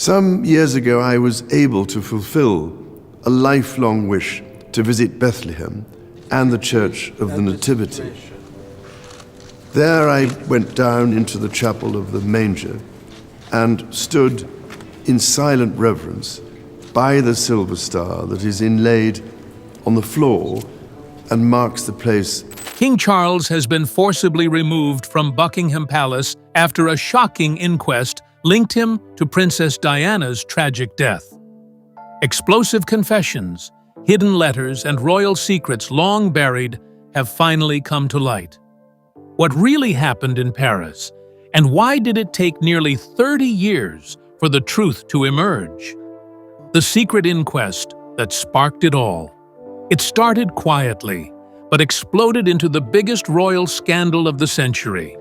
Some years ago, I was able to fulfill a lifelong wish to visit Bethlehem and the Church of the Nativity. There I went down into the chapel of the manger and stood in silent reverence by the silver star that is inlaid on the floor and marks the place. King Charles has been forcibly removed from Buckingham Palace after a shocking inquest linked him to Princess Diana's tragic death. Explosive confessions, hidden letters, and royal secrets long buried have finally come to light. What really happened in Paris, and why did it take nearly 30 years for the truth to emerge? The secret inquest that sparked it all. It started quietly, but exploded into the biggest royal scandal of the century.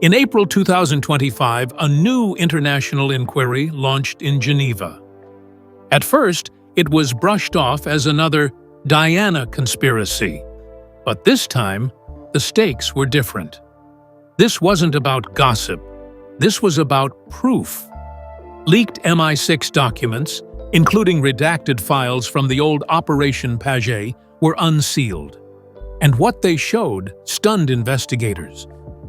In April 2025, a new international inquiry launched in Geneva. At first, it was brushed off as another Diana conspiracy. But this time, the stakes were different. This wasn't about gossip. This was about proof. Leaked MI6 documents, including redacted files from the old Operation Paget, were unsealed. And what they showed stunned investigators.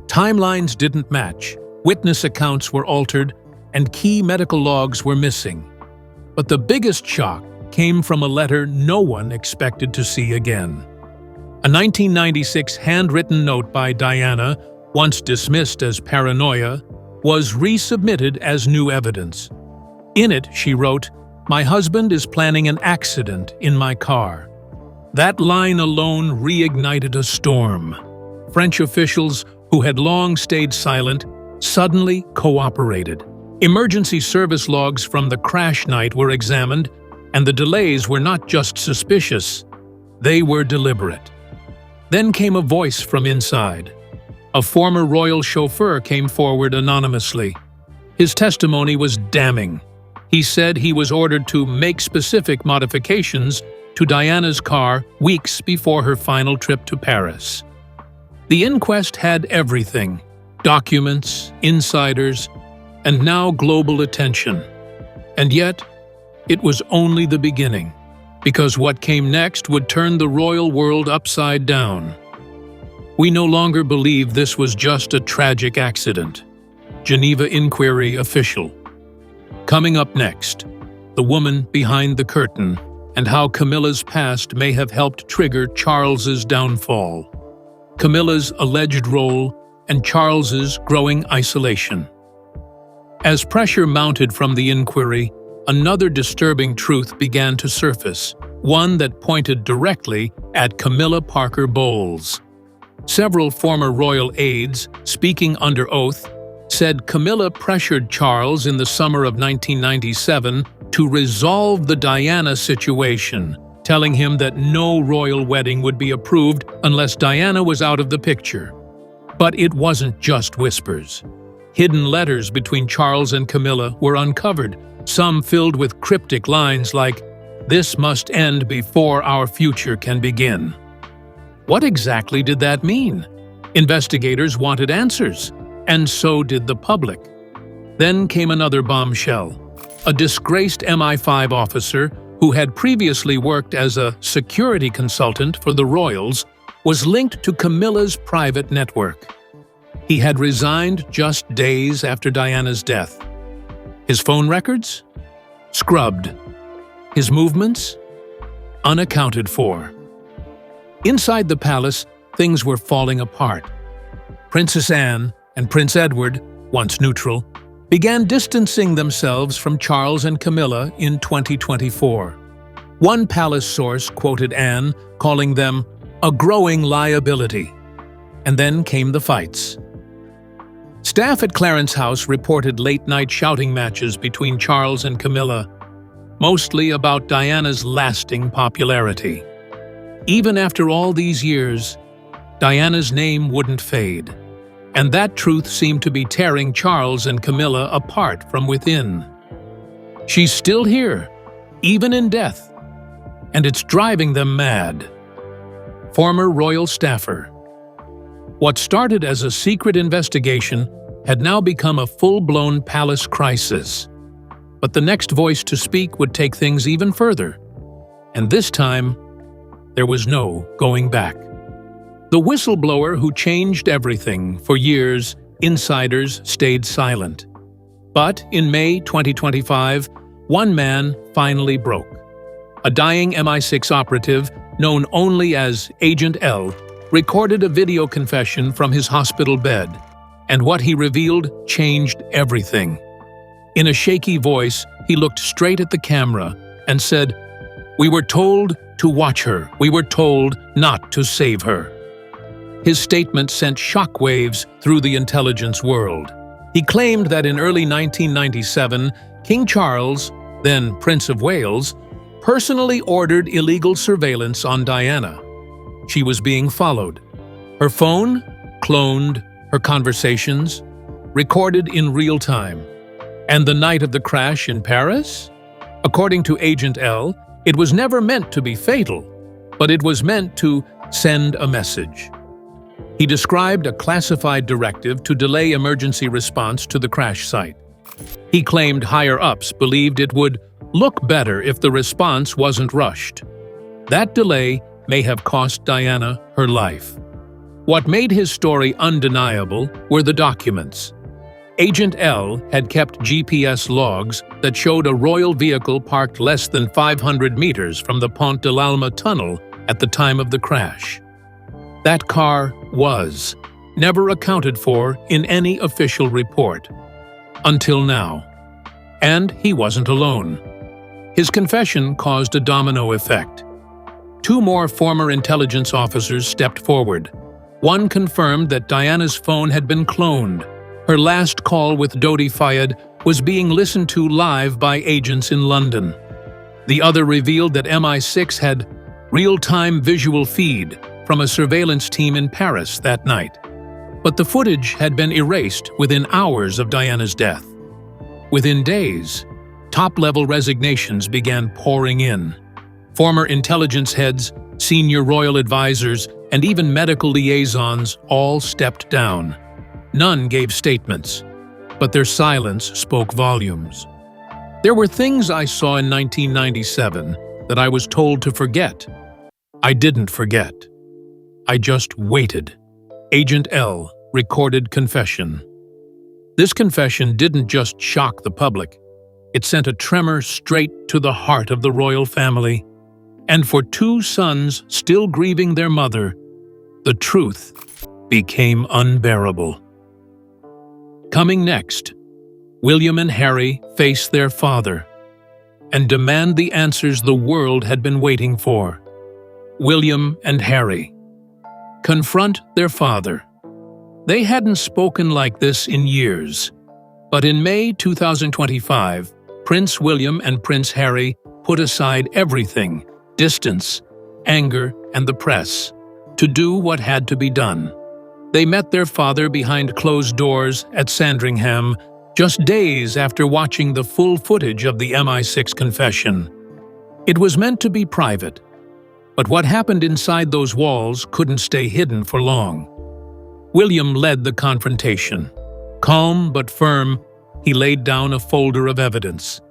Timelines didn't match, witness accounts were altered, and key medical logs were missing. But the biggest shock came from a letter no one expected to see again. A 1996 handwritten note by Diana, once dismissed as paranoia, was resubmitted as new evidence. In it, she wrote, "My husband is planning an accident in my car." That line alone reignited a storm. French officials, who had long stayed silent, suddenly cooperated. Emergency service logs from the crash night were examined, and the delays were not just suspicious, they were deliberate. Then came a voice from inside. A former royal chauffeur came forward anonymously. His testimony was damning. He said he was ordered to make specific modifications to Diana's car weeks before her final trip to Paris. The inquest had everything: documents, insiders, and now global attention. And yet, it was only the beginning, because what came next would turn the royal world upside down. We no longer believe this was just a tragic accident. Geneva Inquiry official. Coming up next, the woman behind the curtain and how Camilla's past may have helped trigger Charles's downfall. Camilla's alleged role and Charles's growing isolation. As pressure mounted from the inquiry, another disturbing truth began to surface, one that pointed directly at Camilla Parker Bowles. Several former royal aides, speaking under oath, said Camilla pressured Charles in the summer of 1997 to resolve the Diana situation, telling him that no royal wedding would be approved unless Diana was out of the picture. But it wasn't just whispers. Hidden letters between Charles and Camilla were uncovered, some filled with cryptic lines like, "This must end before our future can begin." What exactly did that mean? Investigators wanted answers, and so did the public. Then came another bombshell. A disgraced MI5 officer who had previously worked as a security consultant for the royals was linked to Camilla's private network. He had resigned just days after Diana's death. His phone records? Scrubbed. His movements? Unaccounted for. Inside the palace, things were falling apart. Princess Anne and Prince Edward, once neutral, began distancing themselves from Charles and Camilla in 2024. One palace source quoted Anne, calling them a growing liability. And then came the fights. Staff at Clarence House reported late-night shouting matches between Charles and Camilla, mostly about Diana's lasting popularity. Even after all these years, Diana's name wouldn't fade, and that truth seemed to be tearing Charles and Camilla apart from within. She's still here, even in death, and it's driving them mad. Former royal staffer. What started as a secret investigation had now become a full-blown palace crisis. But the next voice to speak would take things even further. And this time, there was no going back. The whistleblower who changed everything for years, insiders stayed silent. But in May 2025, one man finally broke. A dying MI6 operative, known only as Agent L, recorded a video confession from his hospital bed, and what he revealed changed everything. In a shaky voice, he looked straight at the camera and said, "We were told to watch her. We were told not to save her." His statement sent shockwaves through the intelligence world. He claimed that in early 1997, King Charles, then Prince of Wales, personally ordered illegal surveillance on Diana. She was being followed. Her phone, cloned, her conversations, recorded in real time. And the night of the crash in Paris? According to Agent L, it was never meant to be fatal, but it was meant to send a message. He described a classified directive to delay emergency response to the crash site. He claimed higher-ups believed it would look better if the response wasn't rushed. That delay may have cost Diana her life. What made his story undeniable were the documents. Agent L had kept GPS logs that showed a royal vehicle parked less than 500 meters from the Pont de l'Alma tunnel at the time of the crash. That car was never accounted for in any official report. Until now. And he wasn't alone. His confession caused a domino effect. Two more former intelligence officers stepped forward. One confirmed that Diana's phone had been cloned. Her last call with Dodi Fayed was being listened to live by agents in London. The other revealed that MI6 had real-time visual feed from a surveillance team in Paris that night. But the footage had been erased within hours of Diana's death. Within days, top-level resignations began pouring in. Former intelligence heads, senior royal advisors, and even medical liaisons all stepped down. None gave statements, but their silence spoke volumes. There were things I saw in 1997 that I was told to forget. I didn't forget. I just waited. Agent L recorded confession. This confession didn't just shock the public. It sent a tremor straight to the heart of the royal family. And for two sons still grieving their mother, the truth became unbearable. Coming next, William and Harry face their father and demand the answers the world had been waiting for. William and Harry confront their father. They hadn't spoken like this in years, but in May 2025, Prince William and Prince Harry put aside everything, distance, anger, and the press, to do what had to be done. They met their father behind closed doors at Sandringham just days after watching the full footage of the MI6 confession. It was meant to be private, but what happened inside those walls couldn't stay hidden for long. William led the confrontation. Calm but firm, he laid down a folder of evidence: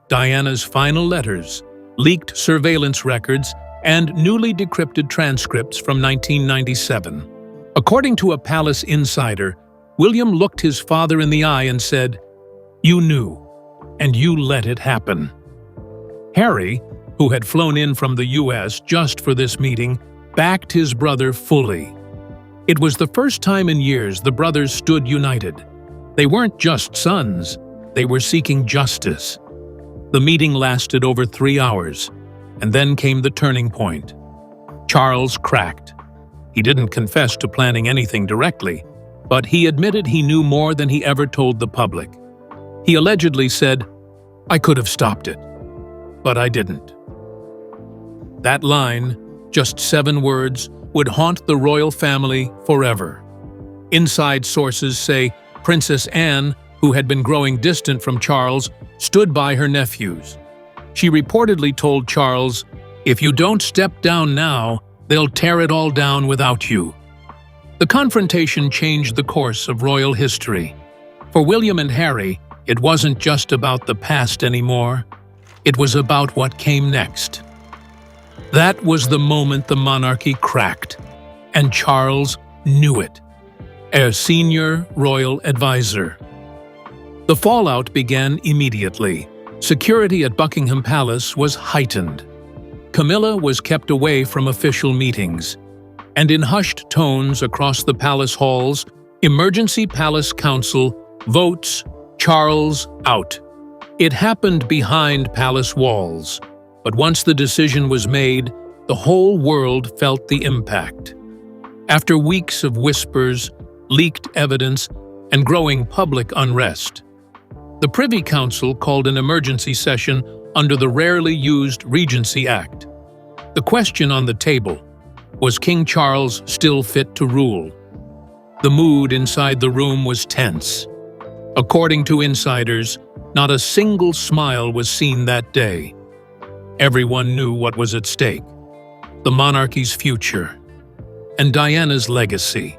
Diana's final letters, leaked surveillance records, and newly decrypted transcripts from 1997. According to a palace insider, William looked his father in the eye and said, "You knew, and you let it happen." Harry, who had flown in from the US just for this meeting, backed his brother fully. It was the first time in years the brothers stood united. They weren't just sons, they were seeking justice. The meeting lasted over 3 hours, and then came the turning point. Charles cracked. He didn't confess to planning anything directly, but he admitted he knew more than he ever told the public. He allegedly said, "I could have stopped it, but I didn't." That line, just 7 words, would haunt the royal family forever. Inside sources say Princess Anne, who had been growing distant from Charles, stood by her nephews. She reportedly told Charles, "If you don't step down now, they'll tear it all down without you." The confrontation changed the course of royal history. For William and Harry, It wasn't just about the past anymore. It was about what came next. That was the moment the monarchy cracked, and Charles knew it, as senior royal advisor. The fallout began immediately. Security at Buckingham Palace was heightened. Camilla was kept away from official meetings, and in hushed tones across the palace halls, Emergency Palace Council votes Charles out. It happened behind palace walls, but once the decision was made, the whole world felt the impact. After weeks of whispers, leaked evidence, and growing public unrest, the Privy Council called an emergency session under the rarely used Regency Act. The question on the table: was King Charles still fit to rule? The mood inside the room was tense. According to insiders, not a single smile was seen that day. Everyone knew what was at stake: the monarchy's future and Diana's legacy.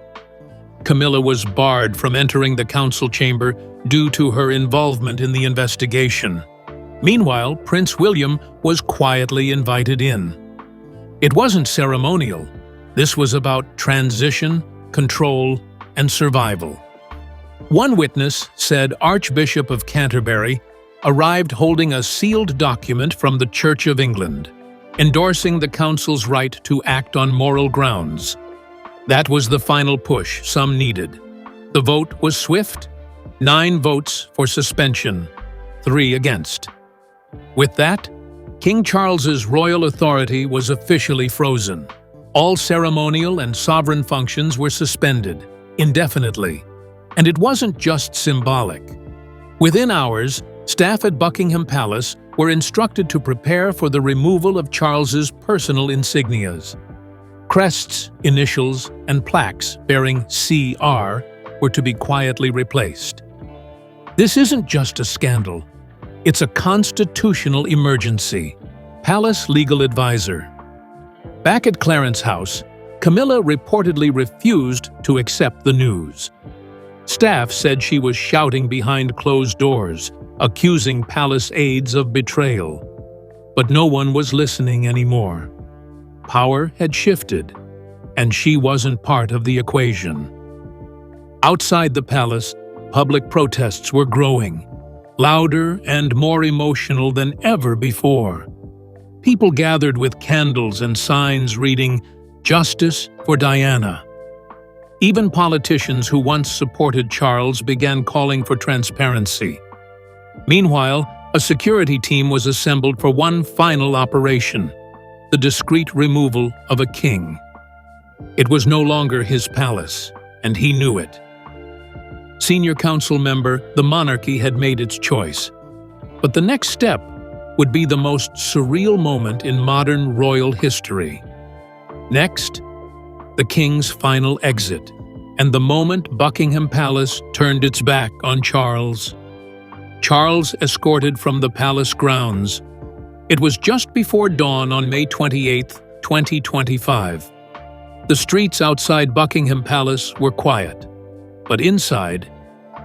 Camilla was barred from entering the council chamber due to her involvement in the investigation. Meanwhile, Prince William was quietly invited in. It wasn't ceremonial. This was about transition, control, and survival. One witness said Archbishop of Canterbury arrived holding a sealed document from the Church of England, endorsing the council's right to act on moral grounds. That was the final push some needed. The vote was swift: 9 votes for suspension, 3 against. With that, King Charles's royal authority was officially frozen. All ceremonial and sovereign functions were suspended indefinitely. And it wasn't just symbolic. Within hours, staff at Buckingham Palace were instructed to prepare for the removal of Charles's personal insignias. Crests, initials, and plaques bearing CR were to be quietly replaced. This isn't just a scandal. It's a constitutional emergency. Palace legal advisor. Back at Clarence House, Camilla reportedly refused to accept the news. Staff said she was shouting behind closed doors, accusing palace aides of betrayal. But no one was listening anymore. Power had shifted, and she wasn't part of the equation. Outside the palace, public protests were growing, louder and more emotional than ever before. People gathered with candles and signs reading, "Justice for Diana." Even politicians who once supported Charles began calling for transparency. Meanwhile, a security team was assembled for one final operation: the discreet removal of a king. It was no longer his palace, and he knew it. Senior council member, the monarchy had made its choice. But the next step would be the most surreal moment in modern royal history. Next, the king's final exit, and the moment Buckingham Palace turned its back on Charles. Charles escorted from the palace grounds. It was just before dawn on May 28, 2025. The streets outside Buckingham Palace were quiet, but inside,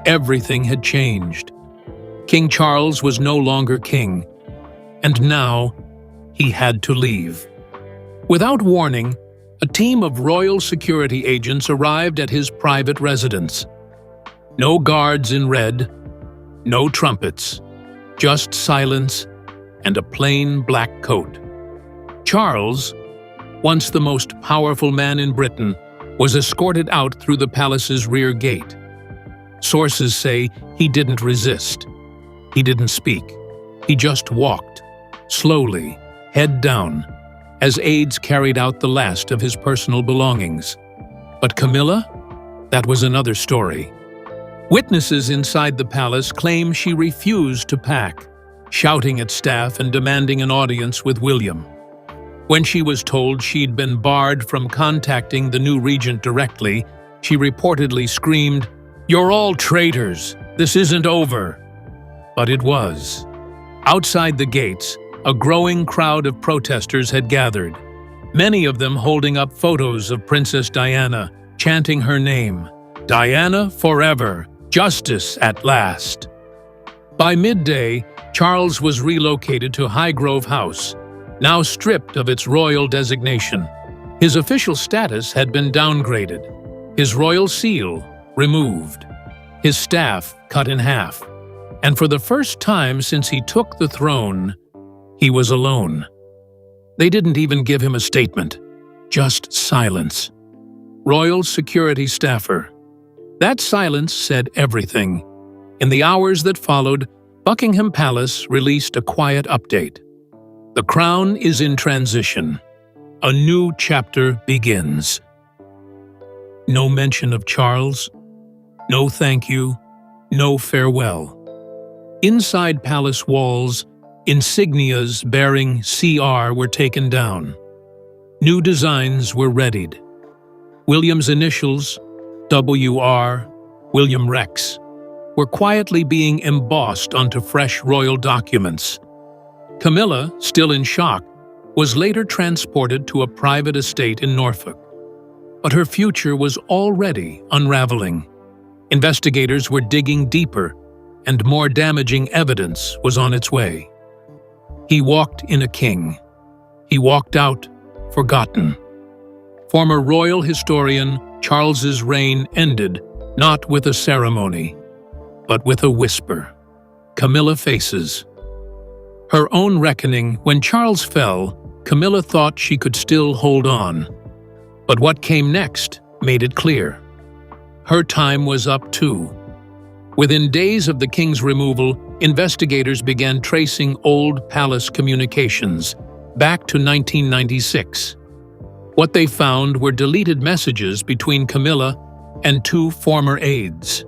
everything had changed. King Charles was no longer king, and now he had to leave. Without warning, a team of royal security agents arrived at his private residence. No guards in red, no trumpets, just silence and a plain black coat. Charles, once the most powerful man in Britain, was escorted out through the palace's rear gate. Sources say he didn't resist. He didn't speak. He just walked, slowly, head down, as aides carried out the last of his personal belongings. But Camilla? That was another story. Witnesses inside the palace claim she refused to pack, shouting at staff and demanding an audience with William. When she was told she'd been barred from contacting the new regent directly, she reportedly screamed, "You're all traitors! This isn't over!" But it was. Outside the gates, a growing crowd of protesters had gathered, many of them holding up photos of Princess Diana, chanting her name, "Diana forever! Justice at last!" By midday, Charles was relocated to Highgrove House, now stripped of its royal designation. His official status had been downgraded, his royal seal removed, his staff cut in half, and for the first time since he took the throne, he was alone. They didn't even give him a statement, just silence. Royal security staffer. That silence said everything. In the hours that followed, Buckingham Palace released a quiet update. The crown is in transition. A new chapter begins. No mention of Charles, no thank you, no farewell. Inside palace walls, insignias bearing CR were taken down. New designs were readied. William's initials, WR, William Rex, were quietly being embossed onto fresh royal documents. Camilla, still in shock, was later transported to a private estate in Norfolk. But her future was already unraveling. Investigators were digging deeper, and more damaging evidence was on its way. He walked in a king. He walked out forgotten. Former royal historian Charles's reign ended not with a ceremony, but with a whisper. Camilla faces. Her own reckoning. When Charles fell, Camilla thought she could still hold on. But what came next made it clear. Her time was up too. Within days of the king's removal, investigators began tracing old palace communications back to 1996. What they found were deleted messages between Camilla and two former aides.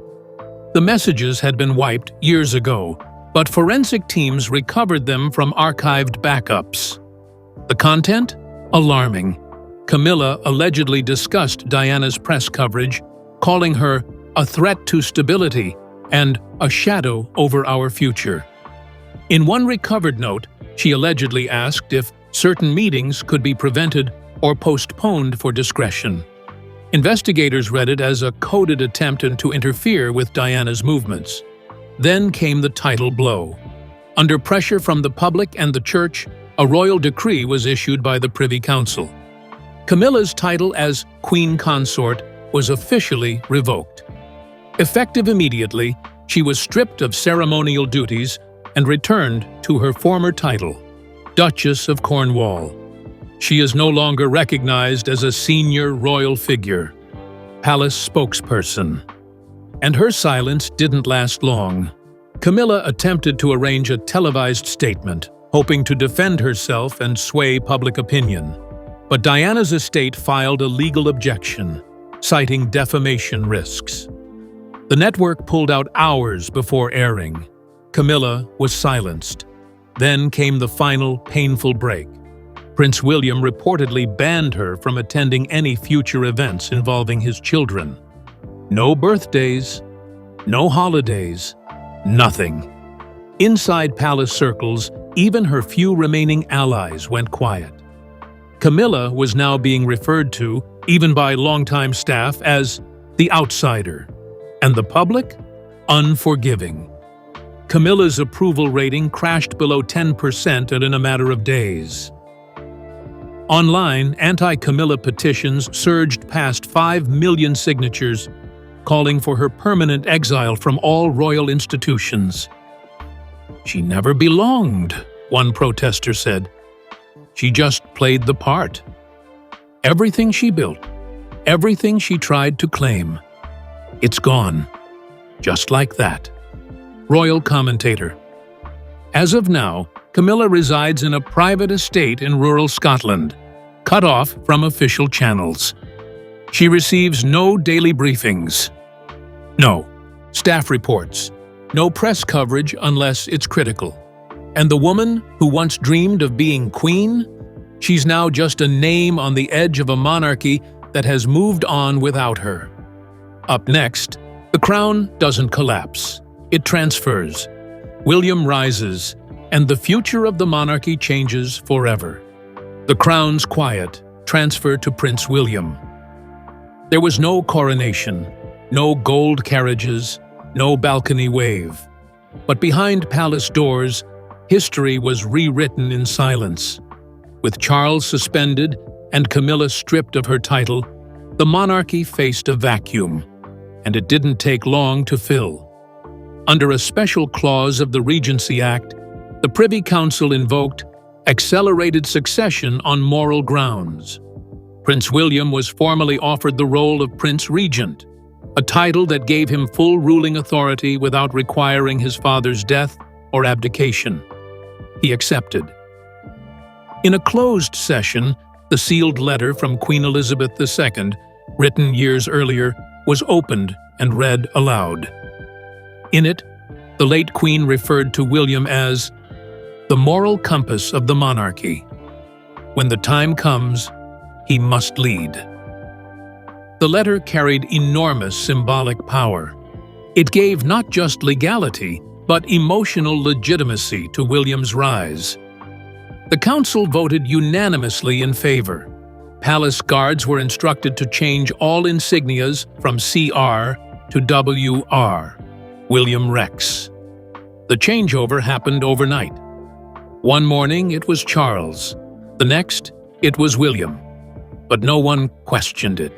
The messages had been wiped years ago, but forensic teams recovered them from archived backups. The content? Alarming. Camilla allegedly discussed Diana's press coverage, calling her a threat to stability and a shadow over our future. In one recovered note, she allegedly asked if certain meetings could be prevented or postponed for discretion. Investigators read it as a coded attempt to interfere with Diana's movements. Then came the tidal blow. Under pressure from the public and the church, a royal decree was issued by the Privy Council. Camilla's title as Queen Consort was officially revoked. Effective immediately, she was stripped of ceremonial duties and returned to her former title, Duchess of Cornwall. She is no longer recognized as a senior royal figure, palace spokesperson. And her silence didn't last long. Camilla attempted to arrange a televised statement, hoping to defend herself and sway public opinion. But Diana's estate filed a legal objection, citing defamation risks. The network pulled out hours before airing. Camilla was silenced. Then came the final, painful break. Prince William reportedly banned her from attending any future events involving his children. No birthdays, no holidays, nothing. Inside palace circles, even her few remaining allies went quiet. Camilla was now being referred to, even by longtime staff, as the outsider, and the public, unforgiving. Camilla's approval rating crashed below 10% in a matter of days. Online, anti-Camilla petitions surged past 5 million signatures, calling for her permanent exile from all royal institutions. She never belonged, one protester said. She just played the part. Everything she built, everything she tried to claim, it's gone. Just like that. Royal commentator. As of now, Camilla resides in a private estate in rural Scotland, cut off from official channels. She receives no daily briefings. No staff reports. No press coverage unless it's critical. And the woman who once dreamed of being queen? She's now just a name on the edge of a monarchy that has moved on without her. Up next, the crown doesn't collapse. It transfers. William rises, and the future of the monarchy changes forever. The crown's quiet, transferred to Prince William. There was no coronation, no gold carriages, no balcony wave. But behind palace doors, history was rewritten in silence. With Charles suspended and Camilla stripped of her title, the monarchy faced a vacuum, and it didn't take long to fill. Under a special clause of the Regency Act, the Privy Council invoked accelerated succession on moral grounds. Prince William was formally offered the role of Prince Regent, a title that gave him full ruling authority without requiring his father's death or abdication. He accepted. In a closed session, the sealed letter from Queen Elizabeth II, written years earlier, was opened and read aloud. In it, the late Queen referred to William as the moral compass of the monarchy. When the time comes, he must lead. The letter carried enormous symbolic power. It gave not just legality, but emotional legitimacy to William's rise. The council voted unanimously in favor. Palace guards were instructed to change all insignias from CR to WR, William Rex. The changeover happened overnight. One morning it was Charles, the next it was William, but no one questioned it.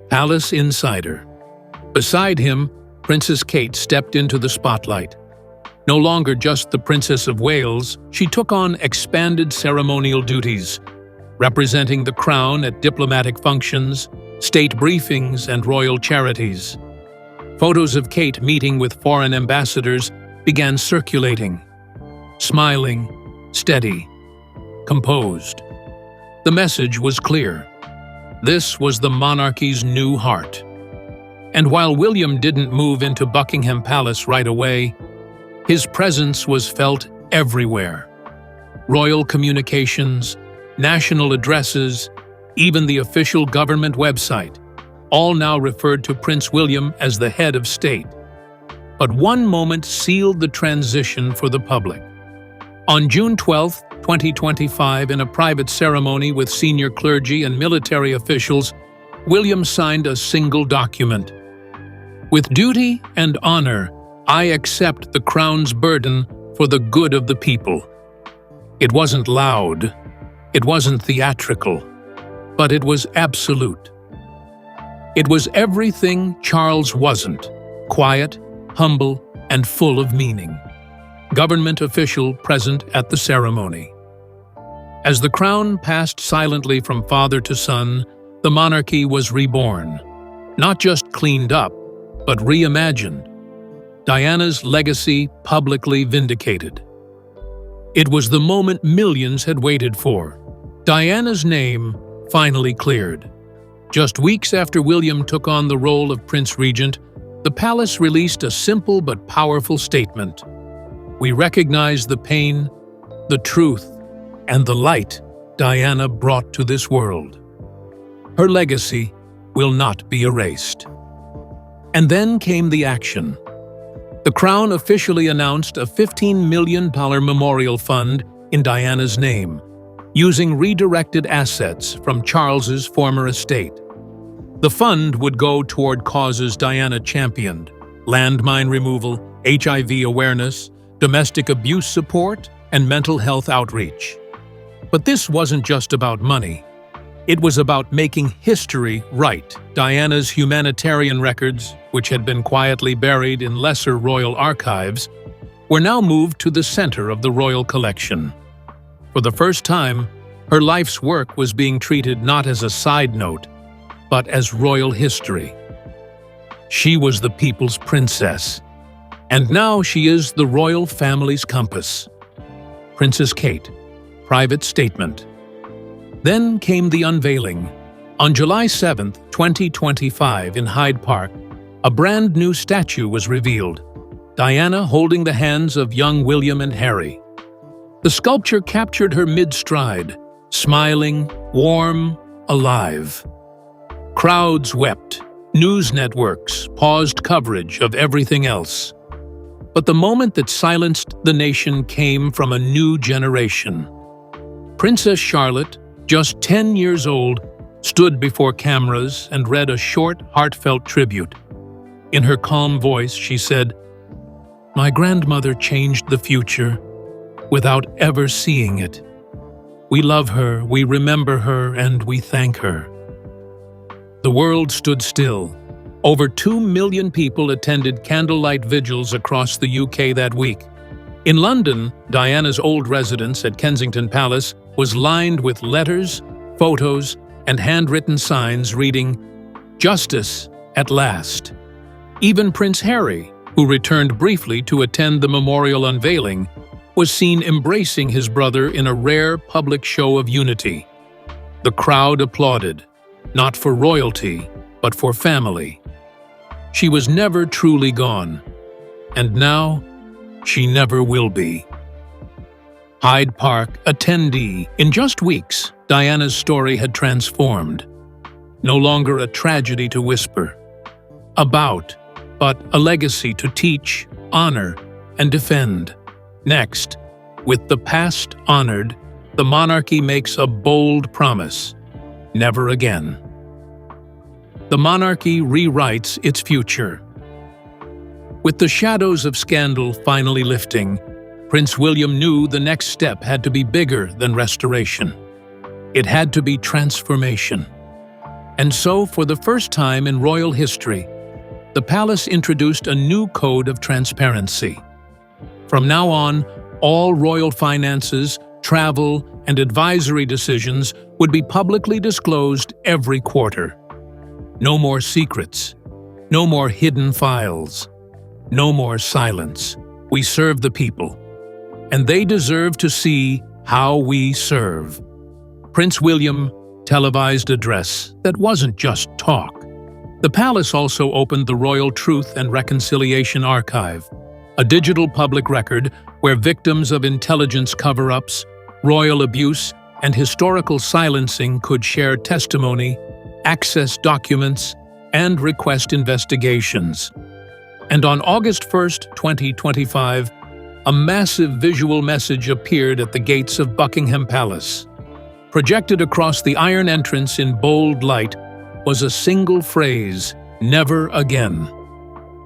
Palace Insider. Beside him, Princess Kate stepped into the spotlight. No longer just the Princess of Wales, she took on expanded ceremonial duties, representing the crown at diplomatic functions, state briefings, and royal charities. Photos of Kate meeting with foreign ambassadors began circulating. Smiling, steady, composed. The message was clear. This was the monarchy's new heart. And while William didn't move into Buckingham Palace right away, his presence was felt everywhere. Royal communications, national addresses, even the official government website, all now referred to Prince William as the head of state. But one moment sealed the transition for the public. On June 12, 2025, in a private ceremony with senior clergy and military officials, William signed a single document. With duty and honor, I accept the crown's burden for the good of the people. It wasn't loud, it wasn't theatrical, but it was absolute. It was everything Charles wasn't: quiet, humble, and full of meaning. Government official present at the ceremony. As the crown passed silently from father to son, the monarchy was reborn. Not just cleaned up, but reimagined. Diana's legacy publicly vindicated. It was the moment millions had waited for. Diana's name finally cleared. Just weeks after William took on the role of Prince Regent, the palace released a simple but powerful statement. We recognize the pain, the truth, and the light Diana brought to this world. Her legacy will not be erased. And then came the action. The Crown officially announced a $15 million memorial fund in Diana's name, using redirected assets from Charles's former estate. The fund would go toward causes Diana championed: landmine removal, HIV awareness, domestic abuse support, and mental health outreach. But this wasn't just about money. It was about making history right. Diana's humanitarian records, which had been quietly buried in lesser royal archives, were now moved to the center of the royal collection. For the first time, her life's work was being treated not as a side note, but as royal history. She was the people's princess, and now she is the royal family's compass. Princess Kate, private statement. Then came the unveiling. On July 7, 2025, in Hyde Park, a brand new statue was revealed, Diana holding the hands of young William and Harry. The sculpture captured her mid-stride, smiling, warm, alive. Crowds wept. News networks paused coverage of everything else. But the moment that silenced the nation came from a new generation. Princess Charlotte, just 10 years old, stood before cameras and read a short, heartfelt tribute. In her calm voice, she said, My grandmother changed the future without ever seeing it. We love her, we remember her, and we thank her. The world stood still. Over 2 million people attended candlelight vigils across the UK that week. In London, Diana's old residence at Kensington Palace was lined with letters, photos, and handwritten signs reading, "Justice at last." Even Prince Harry, who returned briefly to attend the memorial unveiling, was seen embracing his brother in a rare public show of unity. The crowd applauded, not for royalty, but for family. She was never truly gone, and now she never will be. Hyde Park, attendee. In just weeks, Diana's story had transformed. No longer a tragedy to whisper about, but a legacy to teach, honor, and defend. Next, with the past honored, the monarchy makes a bold promise: never again. The monarchy rewrites its future. With the shadows of scandal finally lifting, Prince William knew the next step had to be bigger than restoration. It had to be transformation. And so, for the first time in royal history, the palace introduced a new code of transparency. From now on, all royal finances, travel, and advisory decisions would be publicly disclosed every quarter. No more secrets. No more hidden files. No more silence. We serve the people, and they deserve to see how we serve. Prince William televised address that wasn't just talk. The palace also opened the Royal Truth and Reconciliation Archive, a digital public record where victims of intelligence cover-ups, royal abuse, and historical silencing could share testimony, access documents, and request investigations. And on August 1st, 2025, a massive visual message appeared at the gates of Buckingham Palace. Projected across the iron entrance in bold light was a single phrase, "Never again."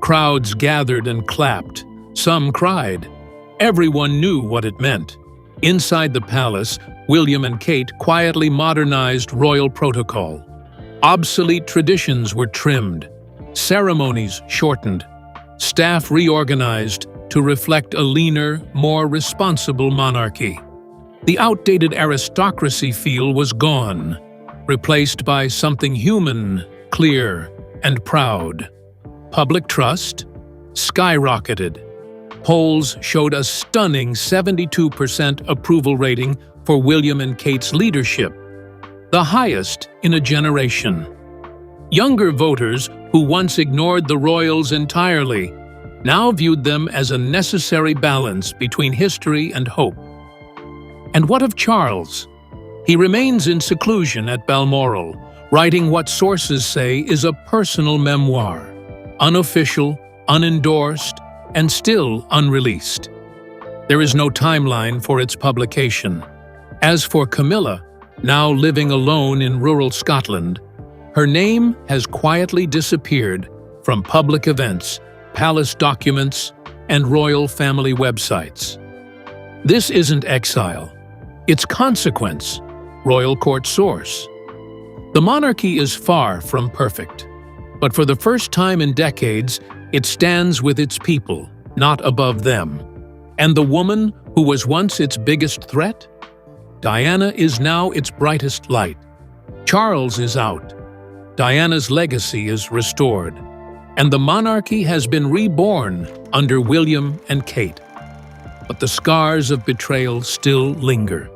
Crowds gathered and clapped. Some cried. Everyone knew what it meant. Inside the palace, William and Kate quietly modernized royal protocol. Obsolete traditions were trimmed, ceremonies shortened, staff reorganized to reflect a leaner, more responsible monarchy. The outdated aristocracy feel was gone, replaced by something human, clear, and proud. Public trust skyrocketed. Polls showed a stunning 72% approval rating for William and Kate's leadership, the highest in a generation. Younger voters who once ignored the royals entirely now viewed them as a necessary balance between history and hope. And what of Charles? He remains in seclusion at Balmoral, writing what sources say is a personal memoir, unofficial, unendorsed, and still unreleased. There is no timeline for its publication. As for Camilla, now living alone in rural Scotland, her name has quietly disappeared from public events, palace documents, and royal family websites. This isn't exile. It's consequence. Royal Court source. The monarchy is far from perfect, but for the first time in decades, it stands with its people, not above them. And the woman who was once its biggest threat? Diana is now its brightest light. Charles is out. Diana's legacy is restored. And the monarchy has been reborn under William and Kate. But the scars of betrayal still linger.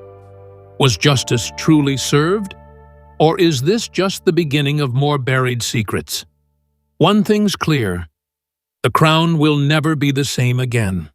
Was justice truly served? Or is this just the beginning of more buried secrets? One thing's clear: the crown will never be the same again.